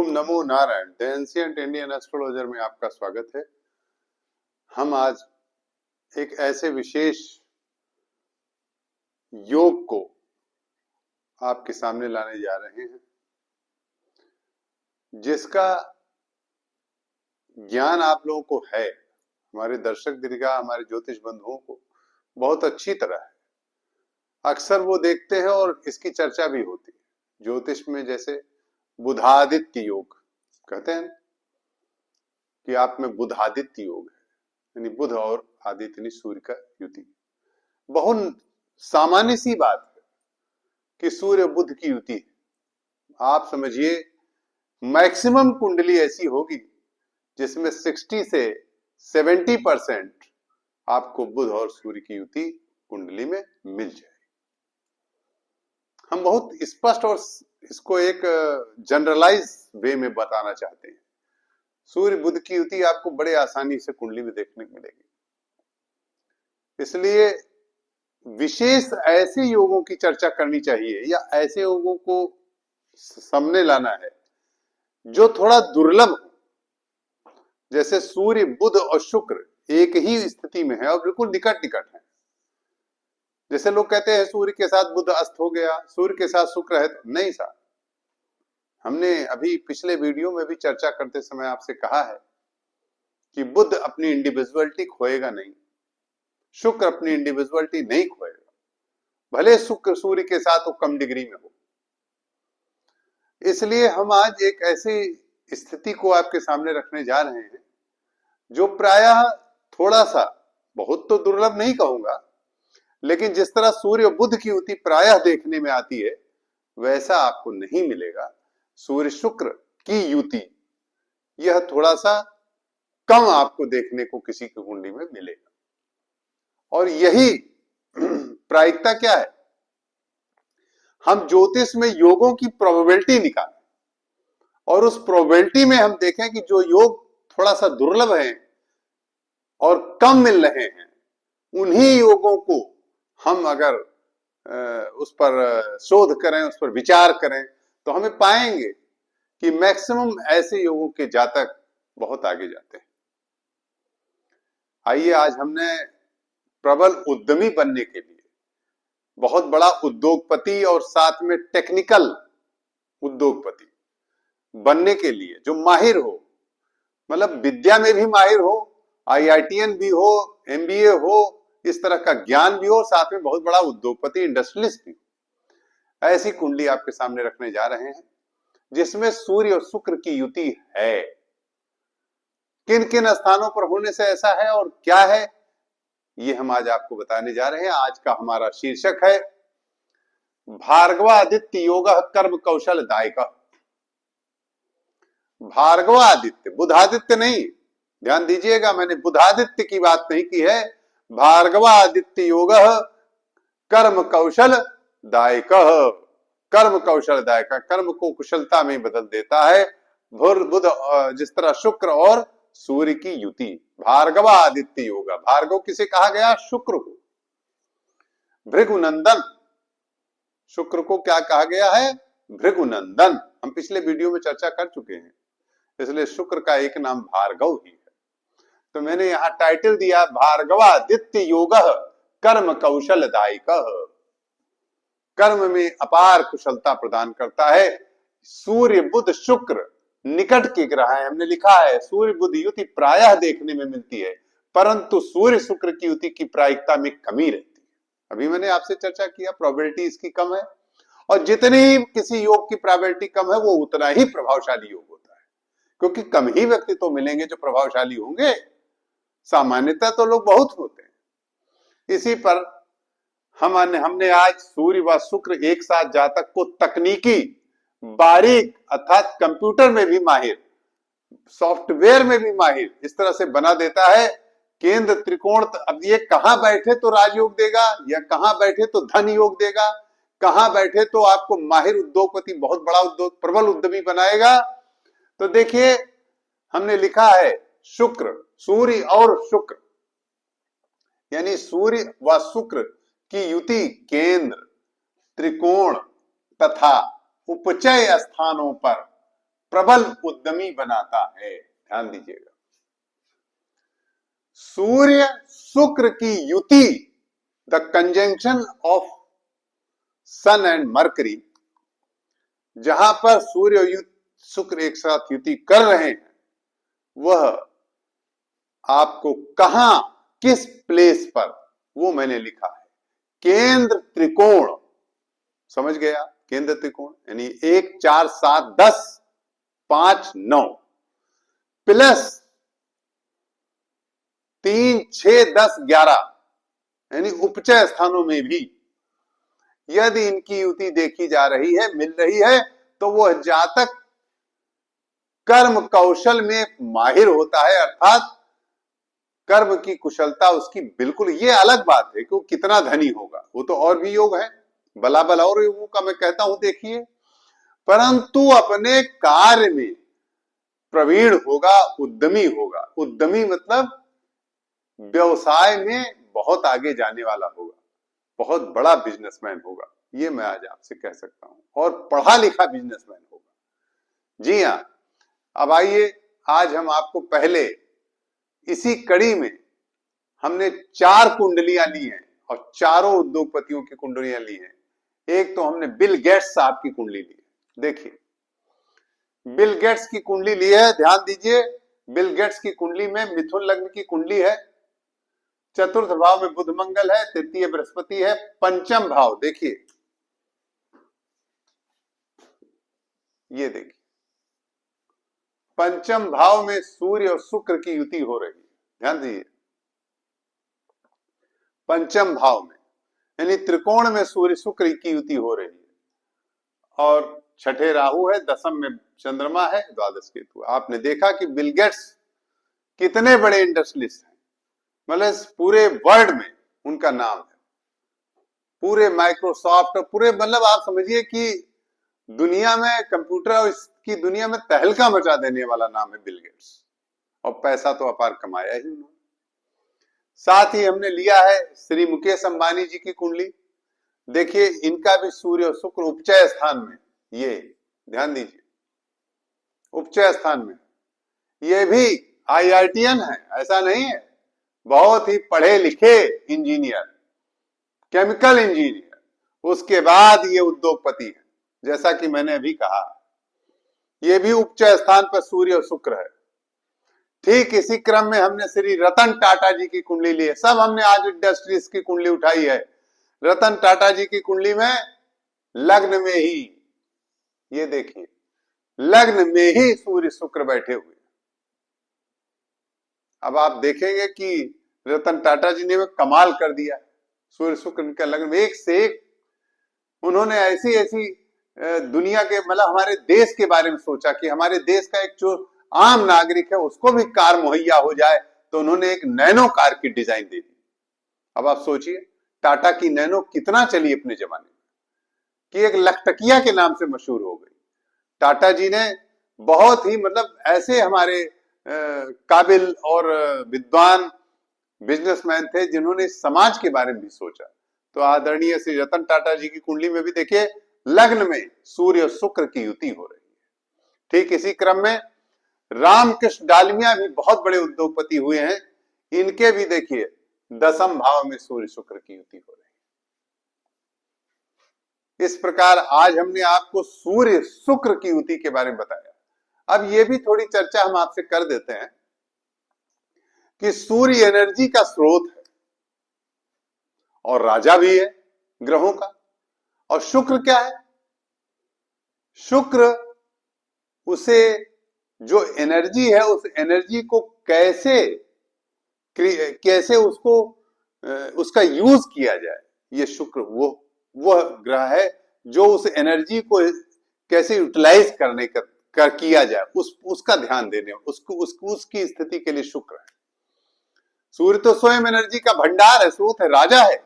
Om NaMo Narayan. The ancient Indian astrologer में आपका स्वागत है। हम आज एक ऐसे विशेष योग को आपके सामने लाने जा रहे हैं जिसका ज्ञान आप लोगों को है, हमारे दर्शक दीर्घा हमारे ज्योतिष बंधुओं को बहुत अच्छी तरह है। अक्सर वो देखते हैं और इसकी चर्चा भी होती है। ज्योतिष में जैसे बुधादित्य योग कहते हैं कि आप में बुधादित्य योग है, यानी बुध और आदित्य यानी सूर्य का युति। बहुत सामान्य सी बात है कि सूर्य बुध की युति है। आप समझिए मैक्सिमम कुंडली ऐसी होगी जिसमें 60 से 70% आपको बुध और सूर्य की युति कुंडली में मिल जाए। हम बहुत स्पष्ट और इसको एक जनरलाइज वे में बताना चाहते हैं। सूर्य बुध की युति आपको बड़े आसानी से कुंडली में देखने को मिलेगी। इसलिए विशेष ऐसे योगों की चर्चा करनी चाहिए या ऐसे योगों को सामने लाना है जो थोड़ा दुर्लभ हो। जैसे सूर्य बुध और शुक्र एक ही स्थिति में है और बिल्कुल निकट निकट है। जैसे लोग कहते हैं सूर्य के साथ बुध अस्त हो गया, सूर्य के साथ शुक्र है, तो नहीं साहब। हमने अभी पिछले वीडियो में भी चर्चा करते समय आपसे कहा है कि बुध अपनी इंडिविजुअलिटी खोएगा नहीं, शुक्र अपनी इंडिविजुअलिटी नहीं खोएगा, भले शुक्र सूर्य के साथ वो कम डिग्री में हो। इसलिए हम आज एक ऐसी स्थिति को आपके सामने रखने जा रहे हैं जो प्रायः थोड़ा सा, बहुत तो दुर्लभ नहीं कहूंगा, लेकिन जिस तरह सूर्य बुध की युति प्रायः देखने में आती है वैसा आपको नहीं मिलेगा। सूर्य शुक्र की युति यह थोड़ा सा कम आपको देखने को किसी की कुंडली में मिलेगा। और यही प्रायिकता क्या है, हम ज्योतिष में योगों की प्रोबेबिलिटी निकालें और उस प्रोबेबिलिटी में हम देखें कि जो योग थोड़ा सा दुर्लभ है और कम मिल रहे हैं, उन्हीं योगों को हम अगर उस पर शोध करें, उस पर विचार करें, तो हमें पाएंगे कि मैक्सिमम ऐसे योगों के जातक बहुत आगे जाते हैं। आइए, आज हमने प्रबल उद्यमी बनने के लिए, बहुत बड़ा उद्योगपति और साथ में टेक्निकल उद्योगपति बनने के लिए जो माहिर हो, मतलब विद्या में भी माहिर हो, IITN भी हो, MBA हो, इस तरह का ज्ञान भी हो, साथ में बहुत बड़ा उद्योगपति इंडस्ट्रियलिस्ट भी हो, ऐसी कुंडली आपके सामने रखने जा रहे हैं जिसमें सूर्य और शुक्र की युति है। किन किन स्थानों पर होने से ऐसा है और क्या है, ये हम आज आपको बताने जा रहे हैं। आज का हमारा शीर्षक है भार्गवादित्य योग कर्म कौशल दायक। भार्गवादित्य, बुधादित्य नहीं, ध्यान दीजिएगा, मैंने बुधादित्य की बात नहीं की है। भार्गवादित्य योग कर्म कौशल दायक। कर्म कौशल दायक, कर्म को कुशलता में बदल देता है। बुध जिस तरह शुक्र और सूर्य की युति, भार्गवादित्य योग। भार्गव किसे कहा गया? शुक्र को। भृगुनंदन, शुक्र को क्या कहा गया है? भृगुनंदन। हम पिछले वीडियो में चर्चा कर चुके हैं, इसलिए शुक्र का एक नाम भार्गव ही है। तो मैंने यहां टाइटल दिया भार्गवादित्य योग कर्म कौशल दायक। कर्म में अपार कुशलता प्रदान करता है। सूर्य बुध शुक्र निकट के ग्रह है। हमने लिखा है सूर्य बुध युति प्रायः देखने में मिलती है, परंतु सूर्य शुक्र की युति की प्रायिकता में कमी रहती है। अभी मैंने आपसे चर्चा किया, प्रोबेबिलिटी इसकी कम है, और जितनी किसी योग की प्रोबेबिलिटी कम है वो उतना ही प्रभावशाली योग होता है, क्योंकि कम ही व्यक्ति तो मिलेंगे जो प्रभावशाली होंगे। सामान्यतः तो लोग बहुत होते हैं। इसी पर हमने आज सूर्य व शुक्र एक साथ जातक को तकनीकी बारीक अर्थात कंप्यूटर में भी माहिर, सॉफ्टवेयर में भी माहिर इस तरह से बना देता है। केंद्र त्रिकोण, अब ये कहां बैठे तो राजयोग देगा या कहां बैठे तो धन योग देगा, कहां बैठे तो आपको माहिर उद्योगपति, बहुत बड़ा उद्योग प्रबल उद्यमी बनाएगा। तो देखिए, हमने लिखा है शुक्र, सूर्य और शुक्र, यानी सूर्य व शुक्र की युति केंद्र, त्रिकोण तथा उपचय स्थानों पर प्रबल उद्यमी बनाता है। ध्यान दीजिएगा, सूर्य शुक्र की युति, the conjunction of sun and Mercury, जहां पर सूर्य और शुक्र एक साथ युति कर रहे हैं, वह आपको कहां, किस प्लेस पर, वो मैंने लिखा है केंद्र त्रिकोण। समझ गया, केंद्र त्रिकोण यानी 1 4 7 10 5 9 प्लस 3 6 10 11, यानी उपचय स्थानों में भी यदि इनकी युति देखी जा रही है, मिल रही है, तो वह जातक कर्म कौशल में माहिर होता है, अर्थात कर्म की कुशलता उसकी बिल्कुल, ये अलग बात है कि वो कितना धनी होगा, वो तो और भी योग है, भला भला और योगों का मैं कहता हूं देखिए, परंतु अपने कार्य में प्रवीण होगा, उद्यमी होगा। उद्यमी मतलब व्यवसाय में बहुत आगे जाने वाला होगा, बहुत बड़ा बिजनेसमैन होगा, ये मैं आज आपसे कह सकता हूं, और पढ़ा लिखा बिजनेसमैन होगा। जी हां, अब आइए, आज हम आपको पहले इसी कड़ी में हमने 4 कुंडलियां ली हैं और चारों उद्योगपतियों की कुंडलियां ली हैं। एक तो हमने बिल गेट्स साहब की कुंडली ली है। देखिए, बिल गेट्स की कुंडली ली है, ध्यान दीजिए, बिल गेट्स की कुंडली में मिथुन लग्न की कुंडली है, चतुर्थ भाव में बुध मंगल है, तृतीय बृहस्पति है, पंचम भाव देखिए, ये देखिए पंचम भाव में सूर्य और शुक्र की युति हो रही है। ध्यान दीजिए, पंचम भाव में यानी त्रिकोण में सूर्य शुक्र की युति हो रही है, और छठे राहु है, दसम में चंद्रमा है, द्वादश केतु। आपने देखा कि बिल गेट्स कितने बड़े इंडस्ट्रियलिस्ट हैं, मतलब पूरे वर्ल्ड में उनका नाम है, पूरे माइक्रोसॉफ्ट, पूरे मतलब आप समझिए कि दुनिया में कंप्यूटर और इसकी दुनिया में तहलका मचा देने वाला नाम है बिल गेट्स, और पैसा तो अपार कमाया ही उन्होंने। साथ ही हमने लिया है श्री मुकेश अंबानी जी की कुंडली, देखिए इनका भी सूर्य और शुक्र उपचय स्थान में, ये ध्यान दीजिए उपचय स्थान में, ये भी IITian है, ऐसा नहीं है, बहुत ही पढ़े लिखे इंजीनियर, केमिकल इंजीनियर, उसके बाद ये उद्योगपति है, जैसा कि मैंने अभी कहा, ये भी उपचय स्थान पर सूर्य और शुक्र है। ठीक इसी क्रम में हमने श्री रतन टाटा जी की कुंडली ली है, सब हमने आज इंडस्ट्रीज की कुंडली उठाई है। रतन टाटा जी की कुंडली में लग्न में ही, ये देखिए लग्न में ही सूर्य शुक्र बैठे हुए। अब आप देखेंगे कि रतन टाटा जी ने कमाल कर दिया, सूर्य शुक्र का लग्न में, एक से एक उन्होंने ऐसी ऐसी दुनिया के, मतलब हमारे देश के बारे में सोचा कि हमारे देश का एक जो आम नागरिक है उसको भी कार मुहैया हो जाए, तो उन्होंने एक नैनो कार की डिजाइन दे दी। अब आप सोचिए टाटा की नैनो कितना चली अपने जमाने में, कि एक लखटकिया के नाम से मशहूर हो गई। टाटा जी ने बहुत ही मतलब ऐसे हमारे काबिल और विद्वान बिजनेसमैन थे जिन्होंने समाज के बारे में भी सोचा। तो आदरणीय श्री रतन टाटा जी की कुंडली में भी देखिए लग्न में सूर्य और शुक्र की युति हो रही है। ठीक इसी क्रम में रामकृष्ण डालमिया भी बहुत बड़े उद्योगपति हुए हैं, इनके भी देखिए दसम भाव में सूर्य शुक्र की युति हो रही है। इस प्रकार आज हमने आपको सूर्य शुक्र की युति के बारे में बताया। अब ये भी थोड़ी चर्चा हम आपसे कर देते हैं कि सूर्य एनर्जी का स्रोत है और राजा भी है ग्रहों का, और शुक्र क्या है? शुक्र उसे जो एनर्जी है उस एनर्जी को कैसे उसको उसका यूज किया जाए, ये शुक्र वो ग्रह है जो उस एनर्जी को कैसे यूटिलाइज करने का किया जाए, उसका ध्यान देने, उसकी स्थिति के लिए शुक्र है। सूर्य तो स्वयं एनर्जी का भंडार है, स्रोत है, राजा है,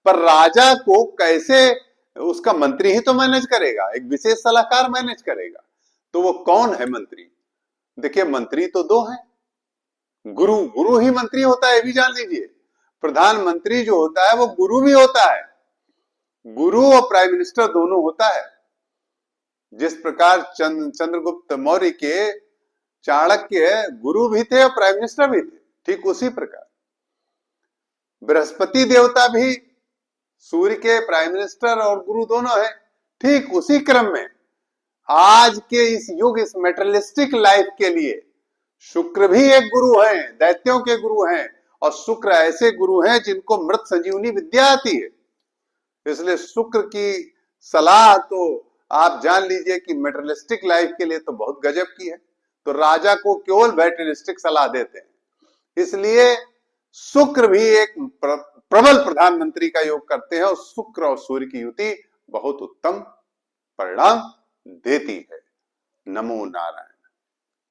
पर राजा को कैसे, उसका मंत्री ही तो मैनेज करेगा, एक विशेष सलाहकार मैनेज करेगा। तो वो कौन है मंत्री? देखिए मंत्री तो दो हैं, गुरु ही मंत्री होता है, ये भी जान लीजिए। प्रधानमंत्री जो होता है वो गुरु भी होता है, गुरु और प्राइम मिनिस्टर दोनों होता है। जिस प्रकार चंद्रगुप्त मौर्य के चाणक्य गुरु भी थे और प्राइम मिनिस्टर भी थे, ठीक उसी प्रकार बृहस्पति देवता भी सूर्य के प्राइम मिनिस्टर और गुरु दोनों हैं। ठीक उसी क्रम में आज के इस युग, इस मेटेरियलिस्टिक लाइफ के लिए शुक्र भी एक गुरु हैं, दैत्यों के गुरु हैं, और शुक्र ऐसे गुरु हैं जिनको मृत संजीवनी विद्या आती है। इसलिए शुक्र की सलाह तो आप जान लीजिए कि मेटेरियलिस्टिक लाइफ के लिए तो बहुत गजब की है, तो राजा को केवल मेटेरियलिस्टिक सलाह देते हैं। इसलिए शुक्र भी एक प्रबल प्रधानमंत्री का योग करते हैं, और शुक्र और सूर्य की युति बहुत उत्तम परिणाम देती है। नमो नारायण।